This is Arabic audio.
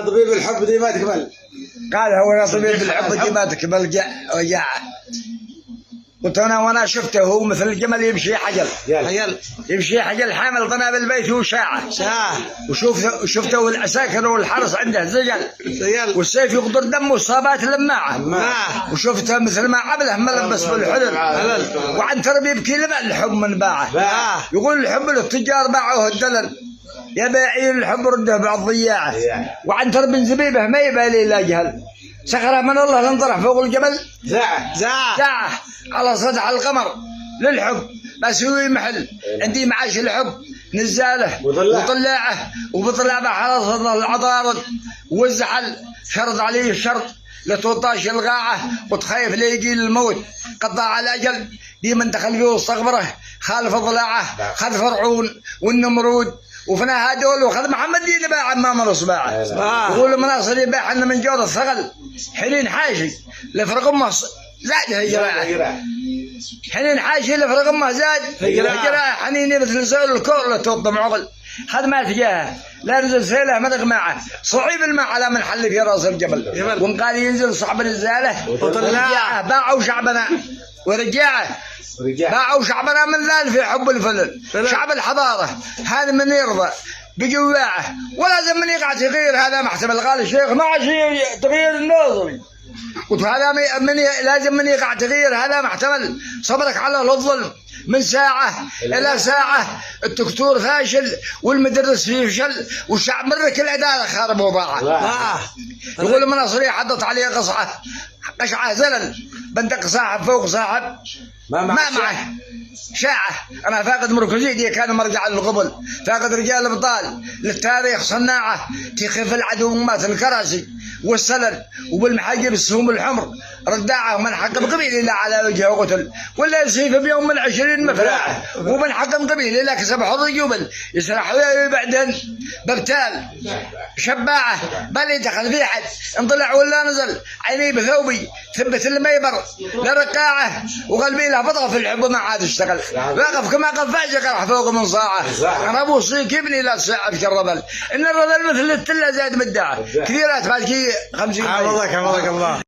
طبيب الحب دي ما تكمل. قال هو طبيب الحب دي ما تكمل جاعه. قلت انا وانا شفته هو مثل الجمل يمشي حجل يمشي حجل حامل طنا بالبيت وشاعه وشفته والعساكر والحرس عنده زجل والسيف يقطر دم وصابات لماعه وشفته مثل ما عبله ملبس بالحلل وعن تربي يبكي لما الحب من باعه يقول الحب للتجار باعوه الدلل يا باعي الحب رده بعض ضياعه وعن تربي زبيبه ما يبالي لا جهل سخرها من الله لانطرح فوق الجبل زاعه على سطح القمر للحب بسوي محل عندي معاش الحب نزاله وطلاعه وبطلع على صدر العطارد والزحل شرط عليه الشرط لتوطاش الغاعه وتخايف ليجي الموت قطع الاجل دي من دخل فيه واستغبره خالف ضلاعه خذ فرعون والنمرود وفنا هدول وخذ محمد دين باع امام الاصباع يقول مناصر يباع لنا من جور الثقل حنين حاشي لفرق امه زاد هجراء حنين حاشي لفرق امه زاد هجراء حنين مثل سائل الكور لتوضم عقل خذ ما تجاهه لا نزل سيله مدق معه صعيب الماء على من حل في راس الجبل وقال ينزل صعب الزاله ورجاعه باعوا شعبنا ورجاعه باعوا شعبنا من ذال في حب الفلل شعب الحضاره هذا من يرضى بجواعه ولازم من يقع تغيير هذا محتمل قال الشيخ ما عاد تغيير النظري قلت هذا لازم من يقع تغيير هذا محتمل صبرك على الظلم من ساعة إلى ساعة الدكتور فاشل والمدرس يفشل والشعب مرك العدالة خارب وضاعة يقول المناصري حطت عليه قشعة زلل بندق صاحب فوق صاحب ما معه شاعة أنا فاقد مركزيتي كان مرجع للقبل فاقد رجال البطال للتاريخ صناعة تخف العدو مات الكراسي والسلل وبالمحاجب السهوم الحمر رداعه ومن حكم قبيل إلا على وجهه وقتل ولا يسيف بيوم من 20 مفلاعه ومن حكم قبيل إلا كسب حظ جبل يسرح بعدين ببتال شباعه بل دخل في حد انطلع ولا نزل عيني بثوبي ثبت الميبر لرقاعه وقلبي له بطغى في الحب ما عاد اشتغل واقف كما قفاش قرح فوق من صاعه انا ابو صيك ابني لا ساعه في الرذل ان الرذل مثل التله زاد مدعه كثيرات فالكي 50 حفظك الله